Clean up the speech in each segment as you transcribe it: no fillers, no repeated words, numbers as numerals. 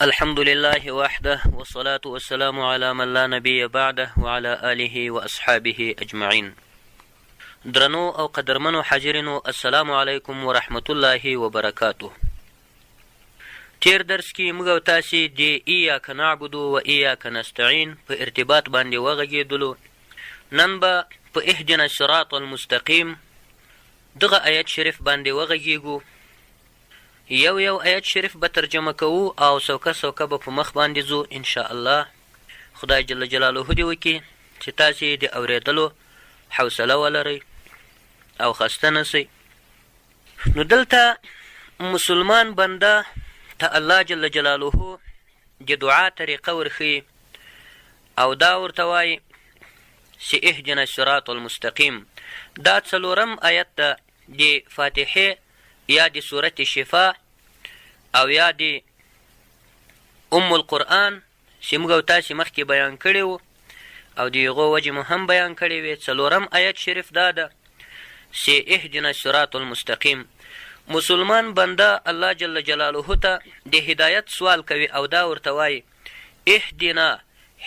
الحمد لله وحده والصلاة والسلام على من لا نبي بعده وعلى آله واصحابه اجمعین. درنو او قدرمنو حاضرینو، السلام علیکم ورحمت الله وبرکاته. تیر درس کې موږ او تاسې د ایاک نعبدو و ایاک نستعین په ارتباط باندې وغږېدلو. نن به په اهدنا الصراط المستقیم دغه آیت شریف باندې وغږېږو. یو آیت شریف به ترجمه کوو او سوکه سوکه به په مخ باندې ځو انشاءالله. خدای جل جلاله دې وکړي چې تاسې د اورېدلو حوصله ولرئ او خسته نسئ. نو دلته مسلمان بنده ته الله جل جلاله د دعا طریقه ورښیي او دا ورته وایي چې اهدنا الصراط المستقیم. دا څلورم آیت ده د فاتحې یا د صورت شفا او یا د ام القرآن چې موږ او تاسې مخکې بیان کړی و او د هغو وجې مو هم بیان کړی وې. څلورم آیت شریف دا ده چې اهدنا الصراط المستقیم. مسلمان بنده الله جل جلاله ته د هدایت سوال کوي او دا ورته وایي اهدنا،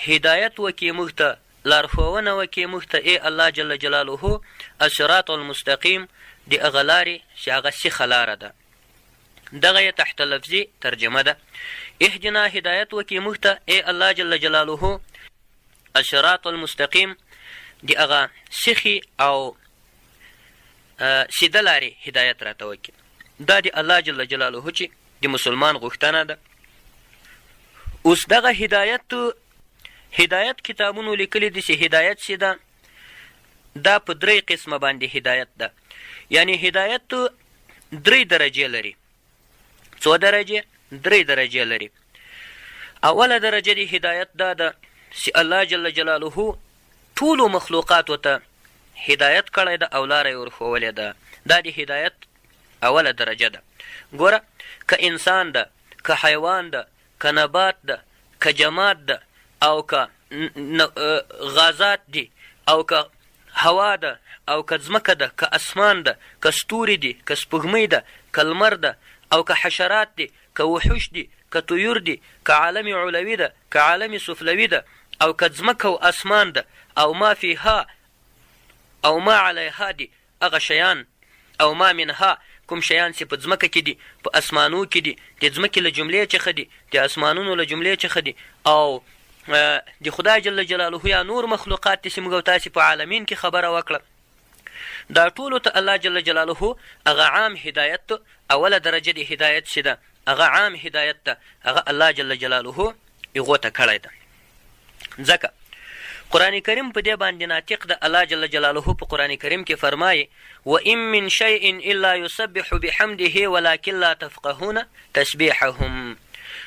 هدایت وکړي موږ ته، لارښوونه وکړي موږ ته ای الله جل جلاله الصراط المستقیم، د هغه لارې چې هغه سیخه لاره ده. دغه یې تحت لفظي ترجمه ده. اهدنا، هدایت وکړي موږ ته ای الله جل جلاله الصراط المستقیم، د هغه سیخې او سیده لارې هدایت راته وکړي. دا د الله جل جلاله چې د مسلمان غوښتنه ده. اوس دغه هدایت کتابونو لیکلي دي چې هدایت چې ده دا په درې قسمه باندې هدایت ده. یعنی هدایت 3 درجې لري. څو درجې؟ 3 درجې لري. اوله درجه د هدایت دا ده چې الله جل جلاله ټولو مخلوقاتو ته هدایت کړی ده او لاره یې ورښولې ده. دا د هدایت اوله درجه ده. ګوره، که انسان ده، که حیوان ده، که نبات ده، که جماد ده، او که غازات دي، او که هوا ده، او که ځمکه ده، که اسمان ده، که ستوري دي، که سپوږمۍ ده، که لمر ده، او که حشرات دي، که وحوش دي، که طیور دي، که عالم علوي ده، که عالم سفلوي ده، او که ځمکه او اسمان ده، او ما فیها او ما علیها دي، هغه شیان او ما منها، کوم شیان چې په ځمکه کې دي، په اسمانو کې دي، د ځمکې له جملې څخه دي، د اسمانونو له جملې څخه دي، او د خدای جل جلاله یا نور مخلوقات دي چې موږ او تاسې په عالمین کې خبره وکړه. دا ټولو ته الله جل جلاله هغه عام هدایت، اوله درجه د هدایت چې ده هغه عام هدایت ده، هغه الله جل جلاله هغو ته کړی ده. ځکه قرآن کریم په دې باندې ناطق ده. الله جل جلاله په قرآن کریم کې فرمایي وَإِن مِّن شَيْءٍ إِلَّا يُسَبِّحُ بِحَمْدِهِ وَلَكِنْ لَا تَفْقَهُونَ تَسْبِيحَهُمْ.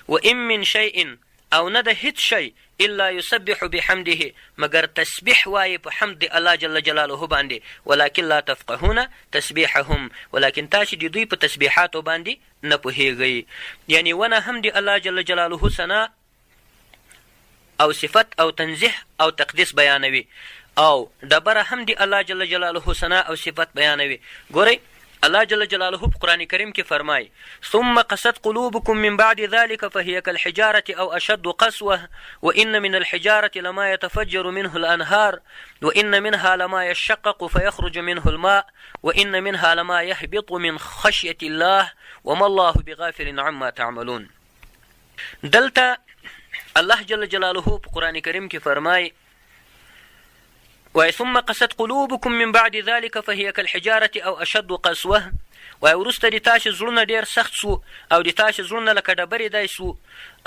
وَإِن مِّن شَيْءٍ، او نه د هیڅ شی، الا یسبح بحمده، مگر تسبیح وایي په حمد الله جل جلاله باندې، ولکن لا تفقهون تسبیحهم، ولکن تاسې د دوی په تسبیحاتو باندې نه پوهیږئ. یعنی ونه هم د الله جل جلاله ثنا او صفت او تنزیح او تقدیس بیانوي، او ډبره هم د الله جل جلاله ثنا او صفت بیانوي. ګورئ، الله جل جلاله په قرآن کریم کې فرمایي ثم قست قلوبكم من بعد ذلك فهي كالحجارة أو أشد قسوة وإن من الحجارة لما يتفجر منه الأنهار وإن منها لما يشقق فيخرج منه الماء وإن منها لما يهبط من خشية الله وما الله بغافل عما تعملون. دلته الله جل جلاله په قرآن کریم کې فرمایي وای ثم قست قلوبكم من بعد ذلك فهي كالحجارة او اشد قسوه. وای وروسته د تاسې زړونه ډېر سخت سو او د تاسې زړونه لکه ډبرې دی سو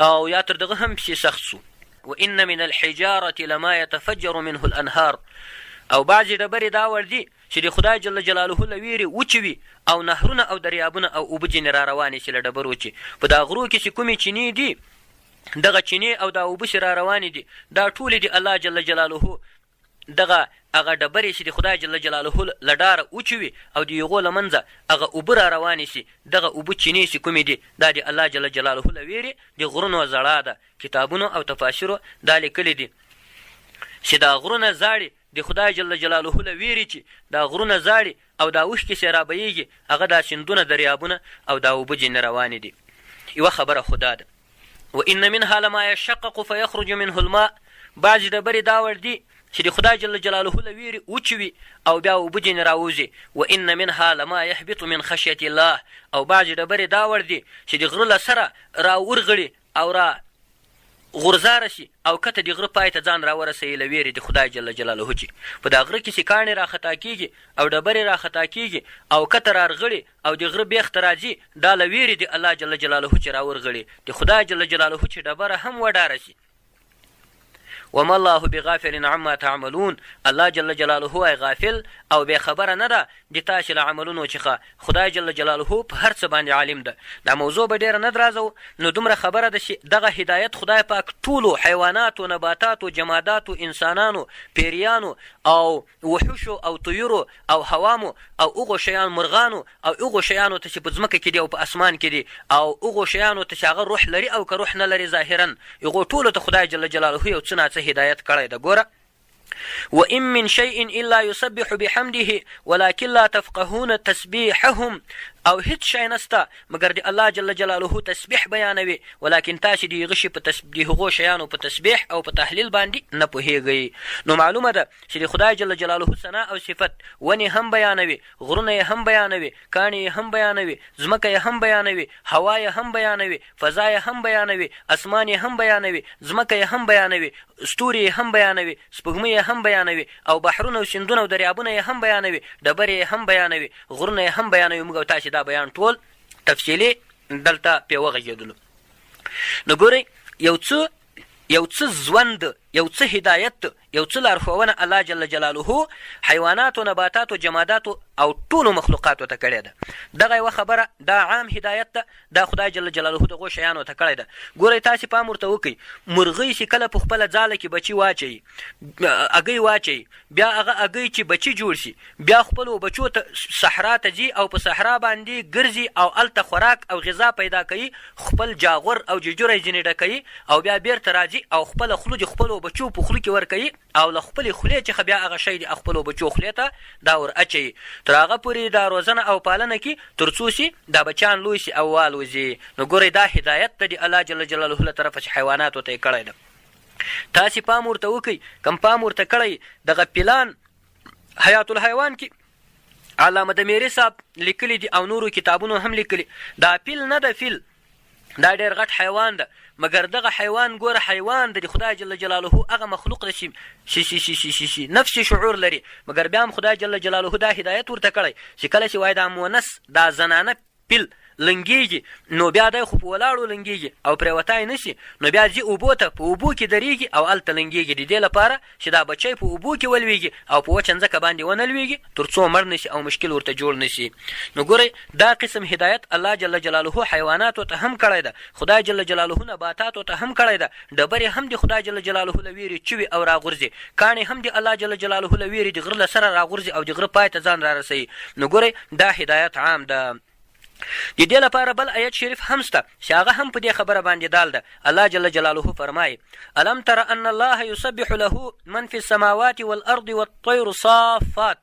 او یا تر دغه هم پسې سخت سو. وان من الحجارة لما يتفجر منه الانهار، او بعضې ډبرې دا ور دي چې د خدای جل جلاله له ویرې وچوي او نهرونه او دریابونه او اوبه ځینې را روانې چې له ډبرو چې په دا غرو کې چې کومې چینې دي، دغه چینې او دا اوبه چې را روانې دي دا ټولې د الله جل جلاله دغه هغه ډبرې چې د خدای جل جلاله له ډاره وچوي او د هغو له منځه هغه اوبه را روانې سي، دغه اوبه چینې چې کومې دي دا د الله جل جلاله له ویرې د غرونو زړه ده. کتابونو او تفاسیرو دا لیکلي دي چې دا غرونه زاړي د خدای جل جلاله له ویرې چې دا غرونه زاړي او دا اوښکې چې را بهیږي هغه دا سیندونه دریابونه او دا اوبه ځینې روانې دي. یوه خبره خدا ده وان منها لما يشقق فيخرج منه الماء بعضې ډبرې دا ور دي چې د خدای جل جلاله له ویرې وچوي او بیا اوبه ځینې راوځي. وان منها لما يهبط من خشیة الله او بعضې ډبرې دا ور دي چې د غره له سره راورغړي او را غورځاره شي او کته د غره پای ته ځان راورسوي له ویرې د خدای جل جلاله چې په دا غره کې چې کاڼې راخطا کېږي او ډبرې راخطا کېږي او کته رارغړي او د غره بیخ ته راځي دا له ویرې د الله جل جلاله چې راورغړي د خدای جل جلاله چې ډبره هم وډاره شي. وما الله بغافل عما تعملون الله جل جلاله ای غافل او بې خبره نه ده د تاسې له عملونو څخه. خدای جل جلاله په هر څه باندې عالم ده. دا موضوع به ډېره نه درازو نو دومره خبره ده چې دغه هدایت خدای پاک ټولو حیواناتو نباتاتو جماداتو انسانانو پیریانو او وحوشو او طیورو او هوامو او هغو شیان مرغانو او هغو شیانو ته چې په ځمکه کې دي او په اسمان کې دي او هغو شیانو ته چې هغه روح لري او که روح نه لري ظاهرا هغو ټولو ته خدای جل جلاله یو څه ناڅه هدایت کړی ده. ګوره وإن من شيء إلا يسبح بحمده ولكن لا تفقهون تسبيحهم او هیڅ شی نسته مګر د الله جل جلاله تسبیح بیانوي ولیکن تاسې د هغه شي د هغو شیانو په تسبیح او په تحلیل باندې نه پوهیږئ. نو معلومه ده چې د خدای جل جلاله ثنا او صفت ونې هم بیانوي، غرونه یې هم بیانوي، کاڼې یې هم بیانوي، ځمکه یې هم بیانوي، هوا یې هم بیانوي، فضا یې هم بیانوي، اسمان یې هم بیانوي، ځمکه یې هم بیانوي، ستوري یې هم بیانوي، سپوږمۍ یې هم بیانوي او بحرونه او سیندونه او دریابونه یې هم بیانوي، ډبرې یې هم بیانوي، غرونه یې هم بیانوي. موږ او تاسې دا بیان ټول تفصیلي دلته پې وغږېدلو. نو ګورئ یو څه ژوند، یو څه هدایت، یو څه لارښوونه الله جل جلاله حیواناتو، نباتاتو، جماداتو او ټولو مخلوقاتو ته کړې ده. دغه یوه خبره دا عام هدایت ده، دا خدای جل جلاله دغو شیانو ته کړی ده. ګورئ تاسې پام ورته وکئ، مرغۍ چې کله په خپله ځاله کې بچي واچوي، اګۍ واچوي، بیا هغه اګۍ چې بچي جوړ شي بیا خپلو بچو ته صحرا ته ځي او په صحرا باندې ګرځي او هلته خوراک او غذا پیدا کوي، خپل جاغور او ججوره یې ځینې ډکوي او بیا بیرته راځي او خپله خوله د خپلو بچو په خوله کې ورکوي او له خپلې خولې څخه بیا هغه شی د خپلو بچو خولې ته دا ور اچوي. تر هغه پورې دا روزنه او پالنه کې تر څو چې دا بچیان لوی شي او والوځي. نو ګورئ دا هدایت ته د الله جل جلاله له طرفه چې حیواناتو ته یې کړی ده. تاسې پام ورته وکئ، کم پام ورته کړی دغه پیلان حیات الحیوان کې علامه دمیري صاحب لیکلي دي او نورو کتابونو هم لیکلي. دا پیل نه ده، فیل دا ډېر غټ حیوان ده، مګر دغه حیوان ګوره حیوان د خدای جل جلاله هغه مخلوق ده چې نفس شعور لري، مګر بیا هم خدای جل جلاله دا هدایت ورته کړی چې کله چې وایي دا مونس دا زنانه پیل لنګېږي نو بیا دی خو په ولاړو لنګېږي او پرېوتی نه شي، نو بیا ځي اوبو ته، په اوبو کې درېږي او هلته لنګېږي د دې لپاره چې دا بچی په اوبو کې ولویږي او په وچه ځمکه باندې ونه لویږي تر څو مړ نه شي او مشکل ورته جوړ نه شي. نو ګورئ دا قسم هدایت الله جل جلاله حیواناتو ته هم کړی ده، خدای جل جلاله نباتاتو ته هم کړی ده، ډبرې هم د خدای جل جلاله له ویرې چوي او راغورځي، کاڼې هم د الله جل جلاله له ویرې د غره له سره راغورځي او د غره پای ته ځان رارسوي. نو ګورئ دا هدایت عام ده. د دې لپاره بل آیت شریف هم شته چې هغه هم په دې خبره باندې دال ده. الله جل جلاله فرمایي الم تر ان الله یسبح له من فی السماوات والارض والطیر صافات.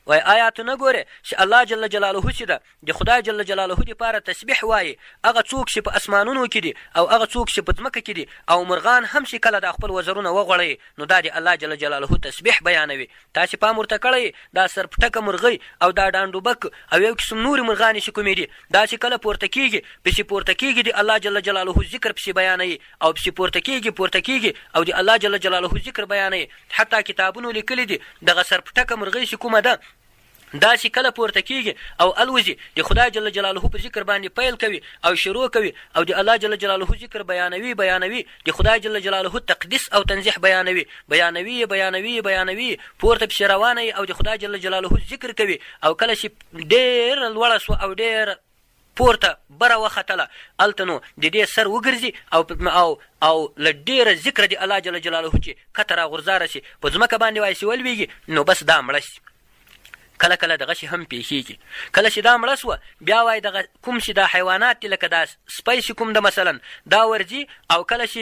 وای آیا ته نه ګورې چې الله جل جلاله چې ده د خدای جل جلاله دپاره تسبیح وایي، هغه څوک چې په اسمانونو کې دي او هغه څوک چې په ځمکه کې دي او مرغان هم چې کله دا خپل وزرونه وغوړوي نو دا د الله جل جلاله تسبیح بیانوي. تاسې پام ورته کړی دا سرپټکه مرغۍ او دا ډانډوبک او یو قسم نورې مرغانې چې کومې دي دا چې کله پورته کېږي پسې پورته کېږي د الله جل جلاله ذکر پسې بیانوي او پسې پورته کېږي او د الله جل جلاله ذکر بیانوي. حتی کتابونو لیکلي دي دغه سرپټکه مرغۍ چې کومه ده دا چې کله پورته کېږي او الوځي د خدای جل جلاله په ذکر باندې پیل کوي او شروع کوي او د الله جل جلاله ذکر بیانوي د خدای جل جلاله تقدیس او تنزیح بیانوي پورته پسې روانه او د خدای جل جلاله ذکر کوي او کله چې ډېر لوړه سوه او ډېر پورته بره وختله هلته نو د دې سر وګرځي او له ډېره ذکره د الله جل جلاله چې کته راغورځاره شي په ځمکه باندې وایسي ولویږي نو بس دا مړه شي. کله کله دغسې هم پیښیږي. کله چې دا مړه سوه بیا وایي دغه کوم چې دا حیوانات دي لکه دا سپی چې کوم ده مثلا دا ورځي او کله چې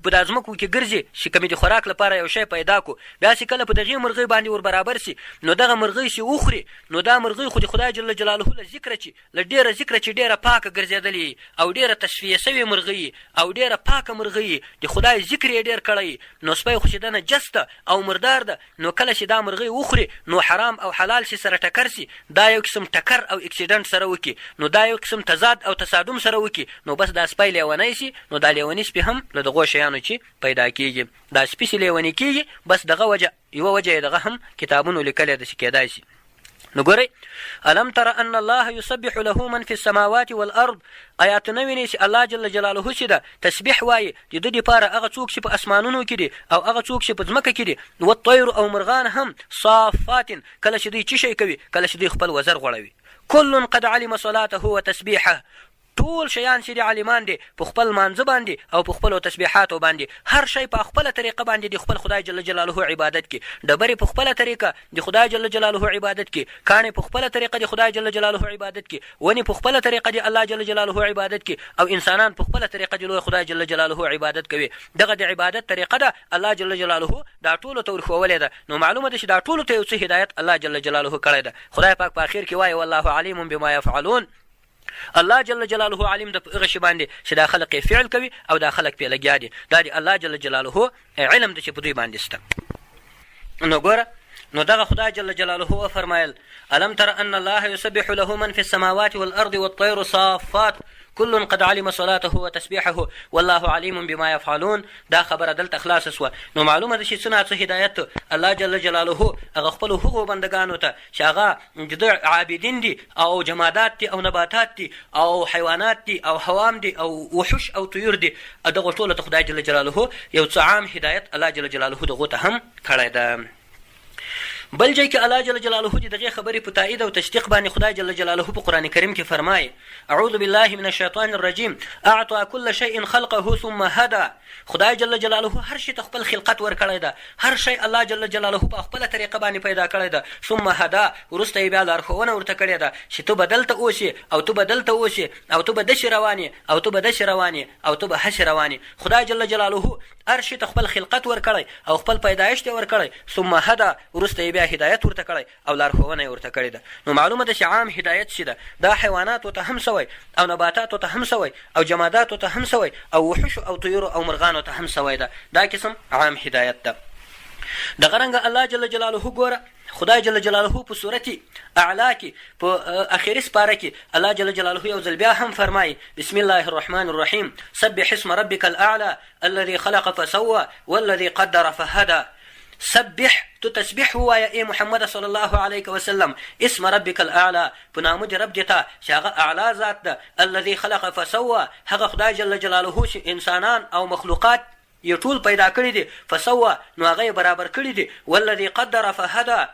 په دا ځمکو کې ګرځي چې کومې د خوراک لپاره یو شی پیدا کړو بیا چې کله په دغې مرغۍ باندې ور برابر سي نو دغه مرغۍ چې وخوري نو دا مرغۍ خو د خدای جل جلاله له ذکره چې له ډېره ذکره چې ډېره پاکه ګرځېدلې او ډېره تصفیه سوې مرغۍ او ډېره پاکه مرغۍ د خدای ذکر یې ډېر کړی نو سپی خو چې ده نجس ده او مردار ده نو کله چې دا مرغۍ وخوري نو حرام او حلال چې سره ټکر سي دا یو قسم ټکر او اکسیډنټ سره وکړي نو دا یو قسم تضاد او تصادم سره وکړي نو بس دا سپی لیونی سي نو دا لیوني سپي هم له دغو شیانو چې پیدا کېږي دا سپي چې لیوني کېږي بس دغه وجه یوه وجه یې دغه هم کتابونو لیکلی ده چې کېدای سي. نو ګورئ الم تر ان الله یسبح له من فی السماوات والارض آیا ته نه وینې چې الله جل جلاله چې ده تسبیح وایي د ده دپاره هغه څوک چې په اسمانونو کې دي او هغه څوک چې په ځمکه کې دي والطیر او مرغان هم صافات کله چې دوی څه شی کوي کله چې دوی خپل وزر غوړوي کل قد علم صلاته وتسبیحه ټول شیان چې د عالمان دي په خپل مانځه باندې او په خپلو تسبیحاتو باندې هر شی په خپله طریقه باندې د خپل خدای جل جلاله عبادت کې ډبرې په خپله طریقه د خدای جل جلاله عبادت کې کاڼې په خپله طریقه د خدای جل جلاله عبادت کې ونې په خپله طریقه د الله جل جلاله عبادت کې او انسانان په خپله طریقه د لوی خدای جل جلاله عبادت کوي دغه د عبادت طریقه ده الله جل جلاله دا ټولو ته ورښولې ده نو معلومه ده چې دا ټولو ته یو څه هدایت الله جل جلاله کړی ده. خدای پاک په اخر کې وایي والله علیم بما یفعلون الله جل جلاله عالم ده په هغه شي باندې چې دا خلق یې فعل کوي او دا خلق پې لګیا دي دا د الله جل جلاله علم ده چې په دوی باندې شته. نو ګوره نو دغه خدای جل جلاله وفرمایل الم تر ان الله یسبح له من فی السماوات والارض والطیر صافات كل قد علم صلاته وتسبيحه والله عليم بما يفعلون دا خبره دلته خلاص سوه. نو معلومه ده چې څه ناڅه هدایت الله جل جلاله هغه خپلو هغو بندګانو ته چې هغه د عابدین دي او جمادات دي او نباتات دي او حیوانات دي او حوام دي او وحوش او طیور دي دغه ټولو ته خدای جل جلاله یو څه عام هدایت الله جل جلاله دغو ته هم کړی ده. بل ځای کې الله جل جلاله د دغې خبرې په تایید او تصدیق باندې خدای جل جلاله په قرآن کریم کې فرمایي اعوذ بالله من الشیطان الرجیم اعطى كل شیء خلقه ثم هدى خدای جل جلاله هر شي ته خپل خلقت ورکړی ده هر شی الله جل جلاله په خپله طریقه باندې پیدا کړی ده ثم هدا وروسته یې بیا لارښوونه ورته کړې ده چې ته به دلته اوسې او ته به دلته اوسې او ته به داسې روان او ته به داسې روان او ته به هسې روان خدای جل جلاله هر شي ته خپل خلقت ورکړی او خپل پیدایش یې ورکړی ثم هدا وروسته یې بیا هدایت ورته کړی او لارښوونه یې ورته کړې ده. نو معلومه ده چې عام هدایت چې ده دا حیواناتو ته هم سوی او نباتاتو ته هم سوی او جماداتو ته هم سوی او وحوشو او طیورو او مرغانو ته هم سوی ده دا قسم عام هدایت ده. دغه رنګه الله جل جلاله ګوره خدای جل جلاله په صورت اعلا کې په اخري سپاره کې الله جل جلاله یو ځل بیا هم فرمایي بسم الله الرحمن الرحیم سبح اسم ربک الاعلى الذي خلق فسوى والذي قدر فهدى سبح تو تسبیح ووایه ای محمد صلی الله علیه وسلم اسم ربک الاعلى په نامه د رب دې ته چې هغه اعلی ذات ده الذي خلق فسوى هغه خدای جل جلاله چې انسانان او مخلوقات یې ټول پیدا کړي دي فسوى نو هغه یې برابر کړي دي والذي قدر فهدى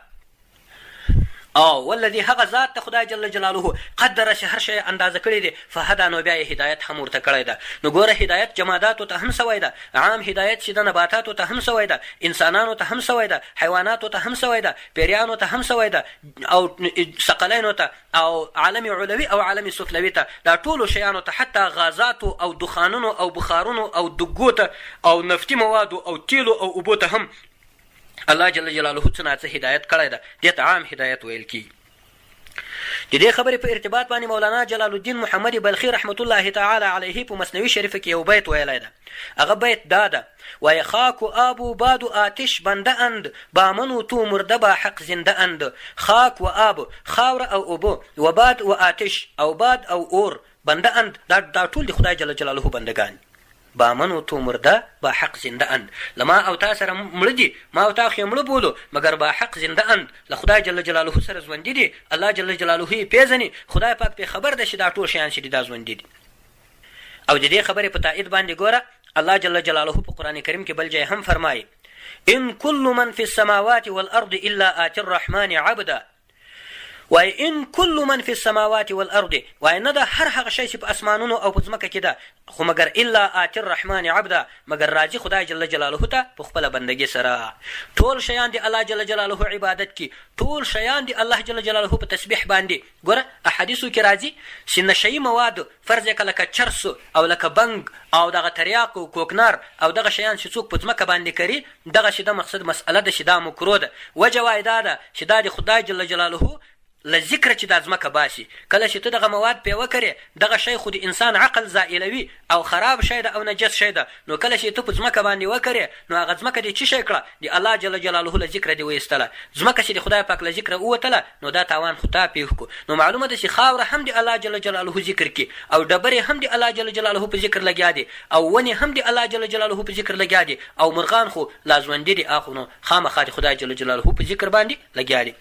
او والذي هغه ذات ته خدای جل جلاله قدر چې هر شی اندازه کړی دی فهدا نو بیا یې هدایت هم ورته کړی ده. نو ګوره هدایت جماداتو ته هم سوی ده عام هدایت چې د نباتاتو ته هم سوی ده انسانانو ته هم سوی ده حیواناتو ته هم سوی ده پیریانو ته هم سوی ده او ثقلینو ته او عالم علوي او عالم سفلوي ته دا ټولو شیانو ته حتی غازاتو او دخانونو او بخارونو او دګو ته او نفتي موادو او تیلو او اوبو ته هم الله جل جلاله څه ناڅه هدایت کړی ده دې ته عام هدایت ویل کېږي. د دې خبرې په ارتباط باندې مولانا جلال الدین محمد بلخي رحمت الله تعالی علیه په مثنوي شریفه کې یو بیت ویلی ده هغه بیت دا ده وای خاک و آب و باد و آتش بنده اند بامن و تو مرده با حق زنده اند خاک و آب خاور او اوبو و باد و آتش او باد او اور بنده اند دا ټول د خدای جل جلاله بندگان بامن و تو مرده با حق زنده اند لما او تا سره مړه دي ما او تا خو مړه بولو مګر با حق زنده اند له خدای جل جلاله سره ژوندي دي الله جل جلاله یې پیژني خدای پاک پې خبر ده چې دا ټول شیان چې دي دا ژوندي دي. او د دې خبرې په تایید باندې ګوره الله جل جلاله په قرآن کریم کې بل ځای هم فرمایي ان كل من في السماوات والارض الا آتي الرحمن عبدا وای ان کل من فی السماوات والارض، وای نه ده هر هغه شی چې په اسمانونو او په ځمکه کې ده، خو مګر الا آتی الرحمن عبدا، مګر راځي خدای جل جلاله ته په خپله بندګي سره. ټول شیان د الله جل جلاله عبادت کې، ټول شیان د الله جل جلاله په تسبیح باندې. ګوره احادیثو کې راځي چې نشهیي مواد فرض یې که لکه چرس او لکه بنګ او دغه تریاق او کوکنار او دغه شیان چې څوک په ځمکه باندې کوي، دغه چې د مقصد مسئله ده چې دا مکروه ده. وجه وایي دا ده چې دا د خدای جل جلاله له ذکره چې دا ځمکه باسي. کله چې ته دغه مواد پې وکړې، دغه شی خو د انسان عقل زائلوي او خراب شی ده او نجس شی ده. نو کله چې ته په ځمکه باندې وکړې، نو هغه ځمکه دې څه شی کړه؟ د الله جل جلاله له ذکره دې ویستله. ځمکه چې د خدای پاک له ذکره ووتله، نو دا تاوان خو تا پېښ کړو. نو معلومه ده چې خاوره هم د الله جل جلاله ذکر کې، او ډبرې هم د الله جل جلاله په ذکر لګیا دي، او ونې هم د الله جل جلاله په ذکر لګیا دي، او مرغان خو لا ژوندي دي، اخو نو خامخا د خدای جل جلاله په ذکر باندې لګیا دي.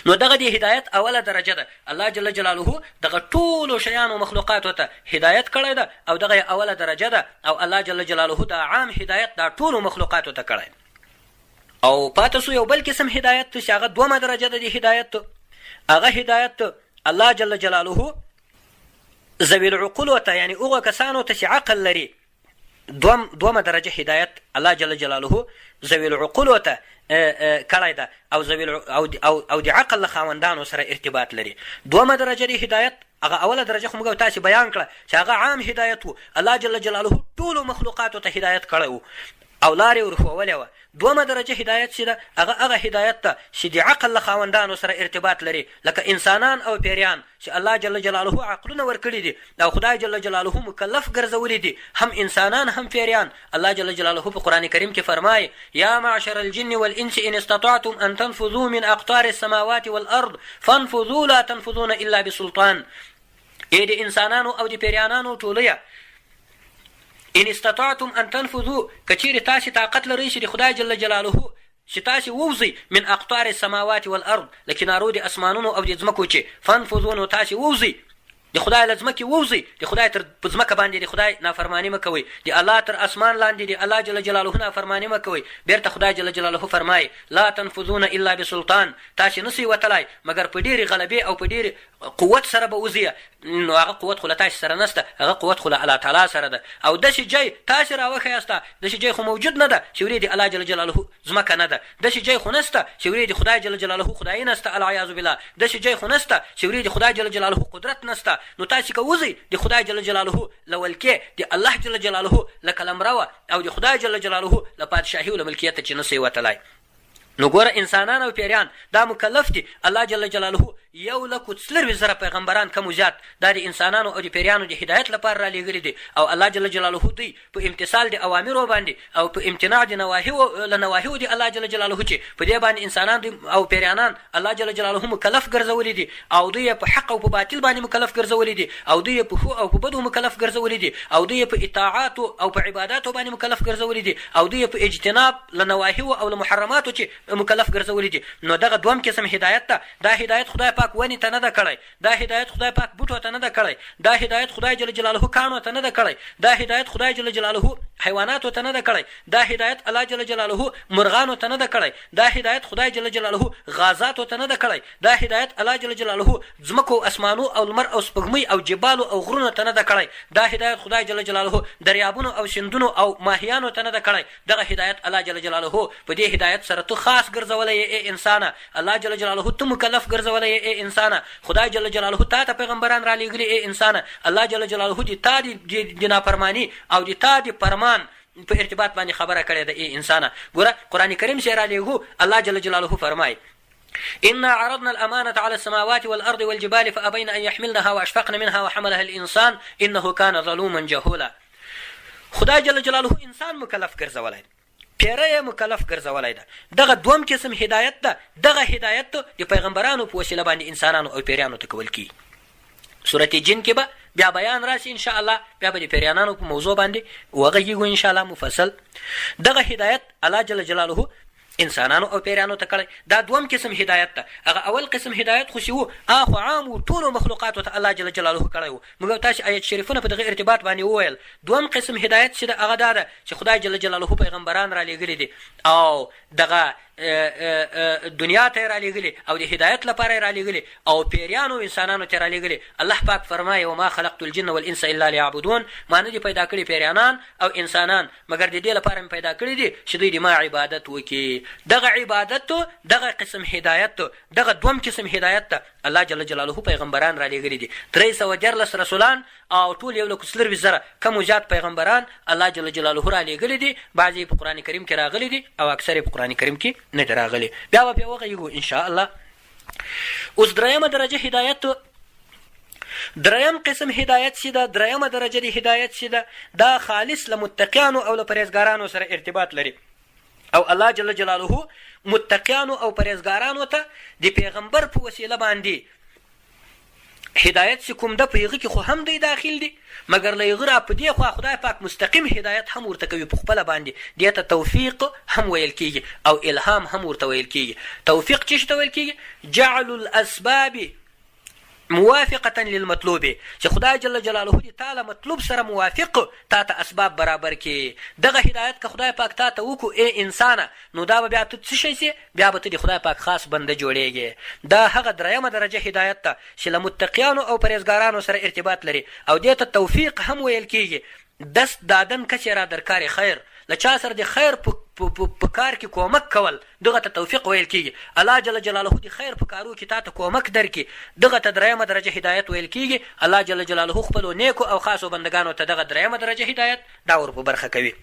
نو دغه د هدایت اوله درجه ده. الله جل جلاله دغه ټولو شیانو مخلوقاتو ته هدایت کړی ده، او دغه اوله درجه ده. او الله جل جلاله دا عام هدایت دا ټولو مخلوقاتو ته کړی. او پاته سو یو بل قسم هدایت چې هغه دومه درجه ده د هدایت. هغه هدایت الله جل جلاله ذوی العقول ته، یعنی هغه کسانو ته چې عقل لري، دومه درجه هدایت الله جل جلاله ذوی العقول ته کړی ده، او د عقل له خاوندانو سره ارتباط لري. دومه درجه د هدایت هغه اوله درجه خو موږ تاسې بیان کړه چې هغه عام هدایت و. الله جل جلاله ټولو مخلوقاتو ته هدایت کړی و او لارې ورښولې وه. دومه درجه هدایت چې ده هغه هدایت ته چې د عقل له خاوندانو سره ارتباط لري، لکه انسانان او پیریان چې الله جل جلاله عقلونه ورکړي دي او خدای جل جلاله مکلف ګرځولي دي، هم انسانان هم پیریان. الله جل جلاله په قرآن کریم کې فرمایي: یا معشر الجن والانس ان استطعتم ان تنفذوا من اقطار السماوات والارض فانفذوا لا تنفذون الا بسلطان. ای د انسانانو او د پیریانانو ټولویه، ان استطعتم ان تنفذوا، کچیرې تاسې طاقت لرئ چې د خدای جل جلاله چې تاسې ووځئ من اقطار السماوات والارض، له کنارو د اسمانونو او د ځمکو چې فانفذوا، نو تاسې ووځئ د خدای له ځمکې ووځئ. د خدای تر په ځمکه باندې د خدای نافرماني مه کوئ، د الله تر اسمان لاندې د الله جل جلاله نافرماني مه کوئ. بیرته خدای جل جلاله فرمایي: لا تنفذون الا بسلطان، تاسې نسئ وتلی مګر په ډېرې غلبې او په ډېرې قوت سره به وځئ. نو هغه قوت خو له تاسې سره نشته، هغه قوت خو له الله تعالی سره ده. او داسې جای تاسې راوښیاسته، داسې جای خو موجود نه ده چې ورې د الله جل جلاله ځمکه نه ده. داسې جای خو نشته چې ورې د خدای جل جلاله خدایي نشته، العیاذ بالله. داسې جای خو نشته چې ورې د خدای جل جلاله قدرت نشته. نو تاسې که وځئ د خدای جل جلاله له ولکې، د الله جل جلاله له قلمروه، او د خدای جل جلاله له پادشاهي او له ملکیته چې نسئ وتلی. نو ګوره انسانان او پیریان دا مکلف دي. الله جل جلاله 1,40,000 پیغمبران کم و زیات دا د انسانانو او د پیریانو د هدایت لپاره را لېږلي دي، او الله جل جلاله دوی په امتثال د اوامرو باندې او په امتناع د نواهیو د الله جل جلاله چې په دې باندې انسانان او پیریانان الله جل جلاله مکلف ګرځولي دي، او دوی په حق او په باطل باندې مکلف ګرځولي دي، او دوی په ښو او په بدو مکلف ګرځولي دي، او دوی په اطاعاتو او په عباداتو باندې مکلف ګرځولي دي، او دوی په اجتناب له نواهیو او له محرماتو چې مکلف ګرځولي دي. نو دغه دوم قسم هدایت ته، دا هدایت خدای پاک ونې ته نه ده کړی، دا هدایت خدای پاک بوټو ته نه ده کړی، دا هدایت خدای جل جلاله کاڼو ته نه ده کړی، دا هدایت خدای جل جلاله حیواناتو ته نه ده کړی، دا هدایت الله جل جلاله مرغانو ته نه ده کړی، دا هدایت خدای جل جلاله غازاتو ته نه ده کړی، دا هدایت الله جل جلاله ځمکو اسمانو او لمر او سپوږمۍ او جبالو او غرونو ته نه ده کړی، دا هدایت خدای جل جلاله دریابونو او سیندونو او ماهیانو ته نه ده کړی. دغه هدایت الله جل جلاله په دې هدایت سره تو خاص ګرځولی ای انسانه، الله جل جلاله تو مکلف ګرځولی ای انسانه. خدای جل جلاله تا ته پیغمبران را لېږلي ای انسانه. الله جل جلاله د تا د نافرمانی او د تا د فرمان په ارتباط باندې خبره کړې ده ای انسانه. ګوره قرآن کریم چې را لېږو الله جل جلاله فرمایي: إنا عرضنا الأمانة على السماوات والأرض والجبال فأبين أن يحملنها وأشفقن منها وحملها الإنسان إنه كان ظلوما جهولا. خدای جل جلاله انسان مکلف ګرځولی، پیره مکلف ګرځولی ده. دغه دوم قسم هدایت ده. دغه هدایت د پیغمبرانو په وسیله باندې انسانانو او پیریانو ته کول کیږي. سورت جن کې به بیا بیان راشي ان شاء الله، بیا به د پیریانانو په موضوع باندې وغږیږو ان شاء الله مفصل. دغه هدایت الله جل جلاله انسانانو او پیریانو ته کړی. دا دوم قسم هدایت ده. هغه اول قسم هدایت خو چې و هغه عام و ټولو مخلوقاتو ته الله جل جلاله کړی و. موږ تاسې آیت شریفونه په دغه ارتباط باندې وویل. دوم قسم هدایت چې ده هغه دا ده چې خدای جل جلاله پیغمبران را لېږلي دي، او دغه دنیا ته یې رالیږلي او د هدایت لپاره یې رالیږلي او پیریانو او انسانانو ته یې رالیږلي. الله پاک فرمایي وما خلقت الجن والانس الا لیعبدون، ما نه دي پیدا کړي پیریانان او انسانان مګر د دې لپاره مې پیدا کړي دي چې دوی د ما عبادت وکړي. دغه عبادت دغه قسم هدایت دغه دوم قسم هدایت ته الله جل جلاله پیغمبران رالیږلي دي. 314 رسولان او ټول 1,40,000 کم زیات پیغمبران الله جل جلاله رالیږلي دي. بعضې په قرآن کریم کې راغلي دي او اکثر یې په قرآن کریم کې نه دي راغلي. بیا به پرې وغږیږو انشاءالله. اوس درېیمه درجه هدایت، درېیم قسم هدایت چې ده، درېیمه درجه د هدایت چې ده دا خالص له متقیانو او له پرهیزګارانو سره ارتباط لري او الله جل جلاله متقیانو او پرهیزګارانو ته د پیغمبر په وسیله باندې هدایت چې کوم ده په هغه کې خو هم دی داخل دي مګر له هغه را په دې خوا خدای پاک مستقیم هدایت هم ورته کوي په خپله باندې. دې ته توفیق هم ویل کېږي او الهام هم ورته ویل کېږي. توفیق څه ته ویل کېږي؟ جعل الاسباب موافقة للمطلوب، چې خدای جل جلاله دې تا له مطلوب سره موافق تا ته اسباب برابر کړي. دغه هدایت که خدای پاک تا ته وکړو ای انسانه نو دا به بیا ته څه شی سي؟ بیا به ته د خدای پاک خاص بنده جوړیږي. دا هغه درېیمه درجه هدایت ته چې له متقیانو او پرهیزګارانو سره ارتباط لري او دې ته توفیق هم ویل کېږي. دست دادن کسی را در کار خیر، له چا سره د خیر په کار کې کومک کول دغه ته توفیق ویل کېږي. الله جل جلاله د خیر په کارو کې تا ته کومک درکړي دغه ته درېیمه درجه هدایت ویل کېږي. الله جل جلاله خپلو نیکو او خاصو بندګانو ته دغه درېیمه درجه هدایت دا ور په برخه کوي.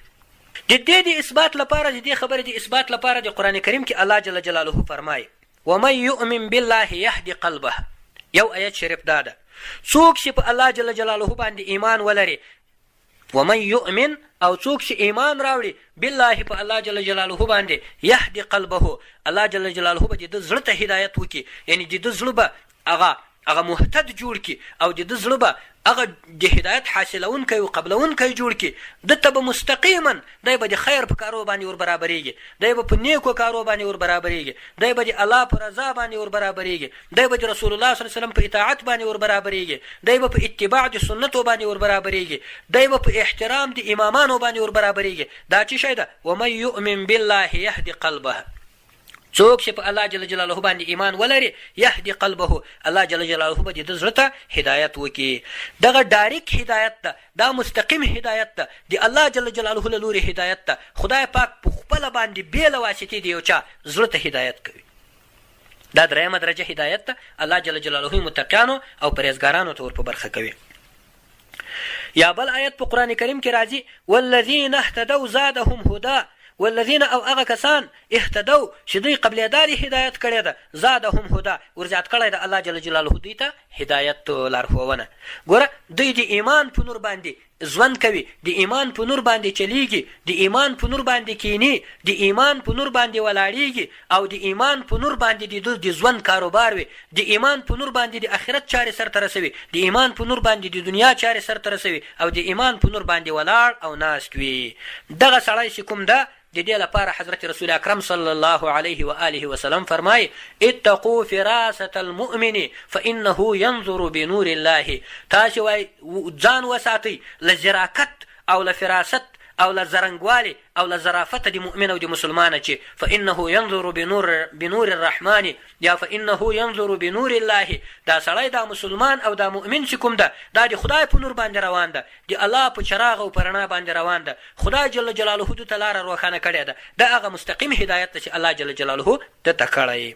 د دې د اثبات لپاره د دې خبرې د اثبات لپاره د قرآن کریم کې الله جل جلاله فرمایي ومن یؤمن بالله یهدي قلبه. یو آیت شریف دا ده څوک چې په الله جل جلاله باندې ایمان ولري، ومن یؤمن او څوک چې ایمان راوړي بالله په الله جل جلاله باندې یهدي قلبه، الله جل جلاله به د ده زړه ته هدایت وکړي، یعنی د ده زړه به هغه مهتد جوړ کړي او د ده زړه به هغه د هدایت حاصلونکی او قبلونکی جوړ کړي. ده ته به مستقیما دی به د خیر په کارو باندې ور برابرېږي، دی به په نیکو کارو باندې ور برابرېږي، دی به د الله په رضا باندې ور برابرېږي، دی به د رسول الله صلی الله علیه وسلم په اطاعت باندې ور برابرېږي، دی به په اتباع د سنتو باندې ور برابرېږي، دی به په احترام د امامانو باندې ور برابرېږي. دا څه شی ده؟ ومن یؤمن بالله یهدي قلبه. څوک چې په الله جل جلاله باندې ایمان ولري یهدي قلبه، الله جل جلاله به د ده زړه ته هدایت وکړي. دغه ډایرکټ هدایت ده، دا مستقیم هدایت ده، د الله جل جلاله له لورې هدایت ده. خدای پاک په خپله باندې بې له واسطې د یو چا زړه ته هدایت کوي. دا درېیمه درجه هدایت ده، الله جل جلاله متقیانو او پرهیزګارانو ته ور په برخه کوي. یا بل آیت په قرآن کریم کې راځي والذین اهتدوا زادهم هدی، والذین او هغه کسان اهتدوا چې دوی قبلېدا د هدایت کړې ده زادهم هدا ورزیات کړی ده الله جل جلاله دوی ته هدایت لارښوونه. ګوره دوی د ایمان په نور باندې ژوند کوي، د ایمان په نور باندې چلیږي، د ایمان په نور باندې کینی، د ایمان په نور باندې ولاړیږي او د ایمان په نور باندې د ژوند کاروبار وي، د ایمان په نور باندې د آخرت چارې سرته رسوي، د ایمان په نور باندې د دنیا چارې سرته رسوي او د ایمان په نور باندې ولاړ او ناست وي. دغه سړی چې کوم ده د دې لپاره حضرت رسول اکرم صلی الله علیه و آله وسلم فرمایي اتقوا فراسة المؤمن فانه ينظر بنور الله. تاسې وایي ځان وساتئ له زراکت او له فراست او له زرنګوالي او له ظرافته د مؤمن او د مسلمانه چې فانه ينظر بنور الرحمن یا فانه ينظر بنور الله. دا سړی دا مسلمان او دا مؤمن چې کوم ده دا د خدای په نور باندې روان ده، د الله په چراغ او په رڼا باندې روان ده. خدای جل جلاله د ته لاره روښانه کړې ده. دا هغه مستقیم هدایت ده چې الله جل جلاله د ته کړی.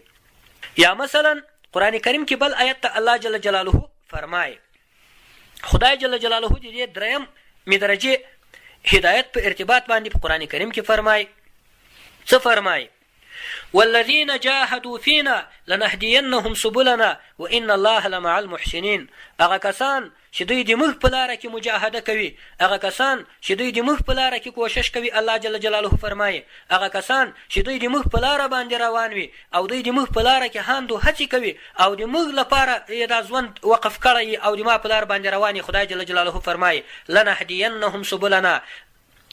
یا مثلا قرآن کریم کې بل آیت ته الله جل جلاله فرمایي خدای جل جلاله د دې درېیم درجې هدایت په ارتباط باندې په قرآن کریم کې فرمایي څه فرمایي والذین جاهدوا فینا لنهدینهم سبلنا وان الله لمع المحسنین. هغه کسان چې دوی د موږ په لاره کې مجاهده کوي، هغه کسان چې دوی د موږ په لاره کې کوشش کوي، الله جل جلاله فرمایي هغه کسان چې دوی د موږ په لاره باندې روان وي او دوی د موږ په لاره کې هاند و هڅې کوي او د موږ لپاره یې دا ژوند وقف کړی او د ما په لاره باندې روان وي، خدای جل جلاله فرمایي لنهدینهم سبلنا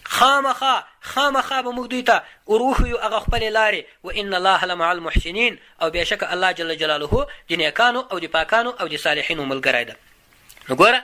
خامخا به موږ دوی ته وروښیو هغه خپلې لارې وان الله لمع المحسنین او بېشکه الله جل جلاله د نیکانو او د پاکانو او د صالحینو ملګری ده. نو ګوره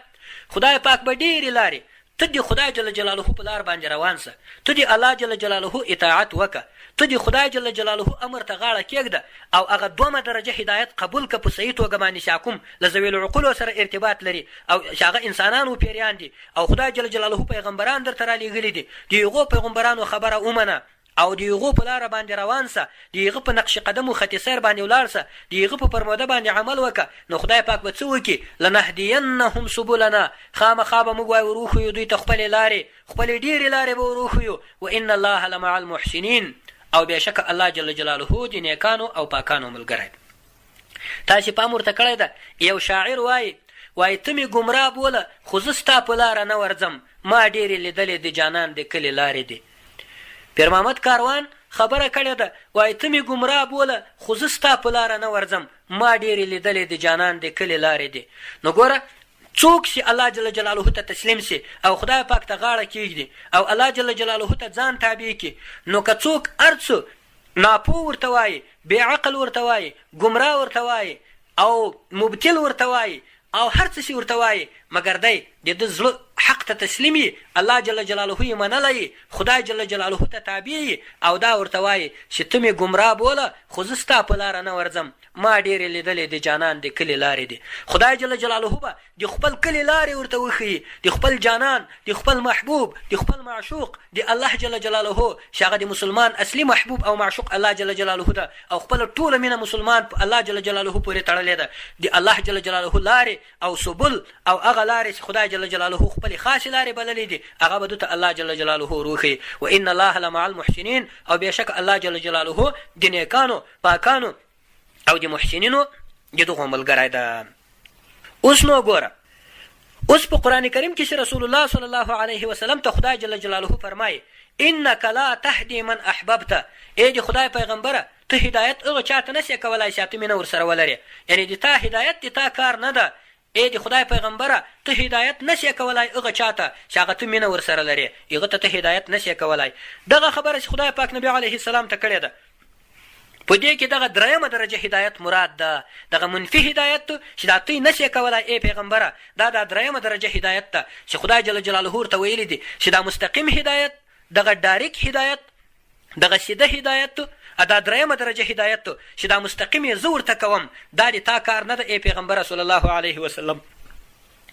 خدای پاک به ډېرې لارې ته د خدای جل جلاله په لار باندې روان سه، ته د الله جل جلاله اطاعت وکړه، ته د خدای جل جلاله امر ته غاړه کېږده او هغه 2 درجه هدایت قبول که په صحیح توګه باندې چې کوم له ذوي العقولو سره ارتباط لري او چې هغه انسانان و پیریان دي او خدای جل جلاله پیغمبران درته رالیږلي دي، د هغو پیغمبرانو خبره ومنه او د هغو په لاره باندې روان سه، د هغه په نقش قدم و خط سیر باندې ولاړ سه، د هغه په فرموده باندې عمل وکړه، نو خدای پاک به څه وکړي؟ لنهدینهم سبلنا، خامخا به موږ وروښیو دوی ته خپلې لارې، خپلې ډېرې لارې به وروښیو، وان الله لمع المحسنین، او بېشکه الله جل جلاله د نیکانو او پاکانو ملګری. تاسې پام ورته کړی ده، یو شاعر وایي ته مې ګمراه بوله خو زه ستا په لاره نه ورځم، ما ډېرې لیدلې د جانان د کلي لارې دي. پیر محمد کاروان خبره کړې ده، وایي ته مې ګمراه بوله خو زه ستا په لاره نه ورځم، ما ډېرې لیدلې د جانان د کلي لارې دي. نو ګوره څوک چې الله جل جلاله ته تسلیم سي او خدای پاک ته غاړه کېږدي او الله جل جلاله ته ځان تابع کړي، نو که څوک هر څه ناپوه ورته وایي، بې عقل ورته وایي، ګمراه ورته وایي او مبتل ورته وایي او هر څه شي ورته وایي، مګر دی د ده زړه حق ته تسلیم وي، الله جل جلاله یې منلی، خدای جل جلاله ته تابع وي او دا ورته وایي چې ته مې ګمراه بوله خو زه ستا په لاره نه ورځم، ما ډېرې لیدلې د جانان د کلي لارې دي. خدای جل جلاله به د خپل کلي لارې ورته وښیي، د خپل جانان، د خپل محبوب، د خپل معشوق، د الله جل جلاله چې هغه د مسلمان اصلي محبوب او معشوق الله جل جلاله ده او خپله ټوله مینه مسلمان په الله جل جلاله پورې تړلې ده، د الله جل جلاله لارې او سبل او هغه لارې چې خدای جل جلاله خپلې خاصې لارې بللې دي هغه به دوته الله جل جلاله روښیي. وان الله لمع المحسنین، او بېشکه الله جل جلاله د نیکانو، پاکانو او د محسنینو د دغو ملګری ده. اوس نو ګوره، اوس په قرآن کریم کې چې رسول الله صلی الله علیه وسلم ته خدای جل جلاله فرمایي انک لا تهدی من احببت، ای د خدای پیغمبره ته هدایت هغه چاته نشې کولی چې ته مینه ورسره ولرې، یعنې د تا هدایت د تا کار نه ده، ای د خدای پیغمبره ته هدایت نشې کولی هغه چاته چې هغه ته مینه ورسره لرې، هغه ته هدایت نشې کولی. دغه خبره چې خدای پاک نبي علیه السلام ته کړې ده، په دې کې دغه 3 درجه هدایت مراد ده. دغه منفي هدایت چې دا ته نشې کولی ای پیغمبره، دا 3 درجه هدایت ده چې خدای جل جلاله ورته ویلي دي چې دا مستقیم هدایت، دغه ډایرک هدایت، دغه سیده هدایت، دا 3 درجه هدایت چې دا مستقیم یې زه ورته کوم، دا د تا کار نه ده ای پیغمبره صلی الله علیه وسلم،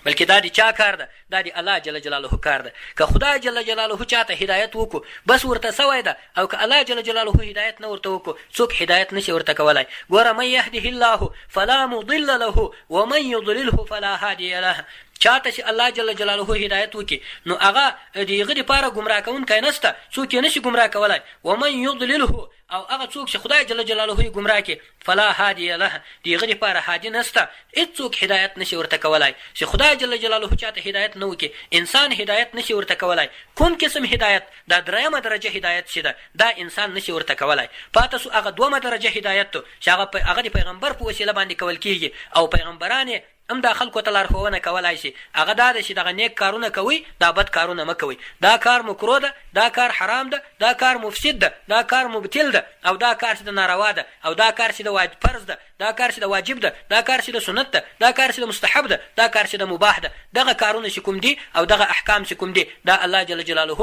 بلکې دا د چا کار ده؟ دا د الله جل جلاله کار ده. که خدای جل جلاله چاته هدایت وکړو بس ورته سوی ده، او که الله جل جلاله هدایت نه ورته وکړو څوک هدایت نشي ورته کولی. ګوره من یهده الله فلا مضل له ومن یضلله فلا هادی له، چاته چې الله جل جلاله هدایت وکړي نو هغه د هغه دپاره ګمراه کوونکی نشته، څوک یې نشي ګمراه کولی. ومن یضلله، او هغه څوک چې خدای جل جلاله یې ګمراه کړي فلا هادی له، د هغه دپاره هادي نشته، هېڅوک هدایت نشي ورته کولی. چې خدای جل جلاله چاته هدایت نه وکړي انسان هدایت نشي ورته کولی. کوم قسم هدایت؟ دا 3 درجه هدایت چې ده دا انسان نشي ورته کولی. پاته سو هغه 2 درجه هدایت چې هغه د پیغمبر په وسیله باندې کول کېږي او پیغمبران هم دا خلکو ته لارښوونه کولی شي. هغه دا ده چې دغه نیک کارونه کوئ، دا بد کارونه مه کوئ، دا کار مکروه ده، دا کار حرام ده، دا کار مفسد ده، دا کار مبتل ده، او دا کار چې د ناروا ده، او دا کار چې د فرض ده، دا کار چې د واجب ده، دا کار چې د سنت ده، دا کار چې د مستحب ده، دا کار چې د مباح ده. دغه کارونه چې کوم دي او دغه احکام چې کوم دي دا الله جل جلاله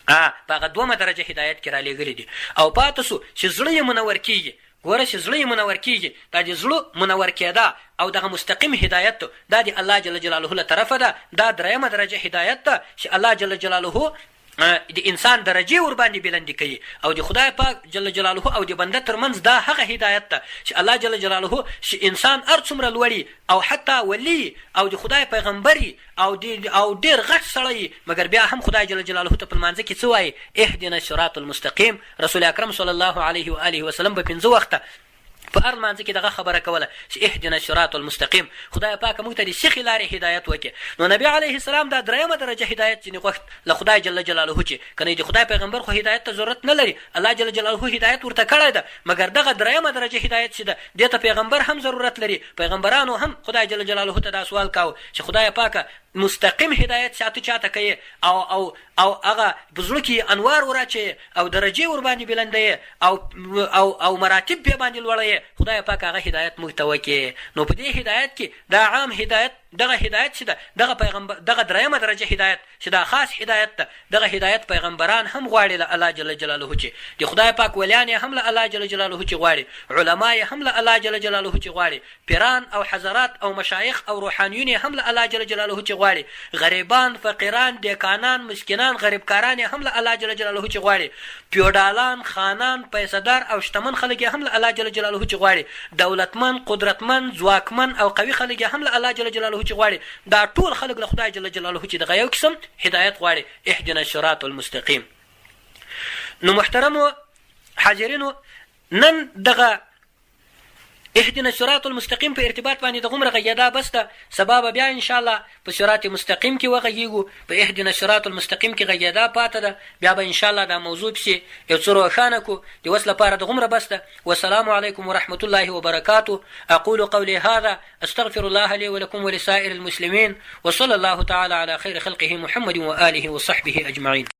په هغه 2 درجه هدایت کې رالیږلي دي. او پاته سو چې زړه یې منور کېږي. ګوره چې زړه یې منور کېږي، دا د زړه منور کېدا او دغه مستقیم هدایت دا د الله جل جلاله له طرفه ده. دا 3 درجه هدایت ده چې الله جل جلاله د انسان درجې ور باندې بلندې کوي، او د خدای پاک جل جلاله او د بنده ترمنځ دا هغه هدایت ده چې الله جل جلاله چې انسان هر څومره لوړي او حتی ولی او د خدای پیغمبري او ډېر غټ سړی، مګر بیا هم خدای جل جلاله ته په لمانځه کې څه وایي؟ اهدنا الصراط المستقیم. رسول اکرم صلی الله علیه و آله وسلم به 5 وخته په هر لمانځه کې دغه خبره کوله چې اهدنا الصراط المستقیم، خدای پاک موږ ته د سیخې لارې هدایت وکړي. نو نبي علیه السلام دا 3 درجه هدایت ځینې وخت له خدای جل جلاله چې که نه د خدای پیغمبر خو هدایت ته ضرورت نه لري، الله جل جلاله هدایت ورته کړی ده، مګر دغه 3 درجه هدایت چې ده دې ته پیغمبر هم ضرورت لري. پیغمبرانو هم خدای جل جلاله ته دا سوال کاوه چې خدای پاکه مستقیم هدایت چاته کوي او هغه بزړه کې انوار وراچي او درجې ور باندې بلندوي او مراتب به باندې لوړوي، خدای پاک هغه هدایت موږ ته وکړي. نو په دې هدایت کې دا عام هدایت دغه هدایت چې ده دغه پیغمبر دغه دریمه درجه هدایت چې دا خاص هدایت ده دغه هدایت پیغمبران هم غواړي له الله جل جلاله چې د خدای پاک ولیان یې هم له الله جل جلاله چې غواړي علما یې هم له الله جل جلاله چې غواړي پیران او حضرات او مشایخ او روحانیون یې هم له الله جل جلاله چې غواړي غریبان فقیران دیکانان مسکینان غریبکاران یې هم له الله جل جلاله چې غواړي پیوډالان خانان پیسهدار او شتمن خلک یې هم له الله جل جلاله چې غواړي دولتمن قدرتمن ځواکمن او قوي خلک یې هم له الله جل جلاله چې غواړي دا ټول خلک له خدای جل جلاله چې دغه یو قسم هدایت غواړي اهدنا الصراط المستقیم. نو محترمو حاضرینو نن دغه اهدنا الصراط المستقیم په ارتباط باندې د غومره غږېدا بس ده. سبا به بیا انشاءالله په صراط مستقیم کې وغږېږو، په اهدنا الصراط المستقیم کې غږېدا پاته ده، بیا به انشاءالله دا موضوع پسې یو څه روښانه کړو. د اوس لپاره د غومره بس ده. والسلام علیکم ورحمة الله وبرکاته. اقول قولي هذا استغفر الله لي ولكم ولسائر المسلمين وصلى الله تعالى على خير خلقه محمد وآله وصحبه أجمعين.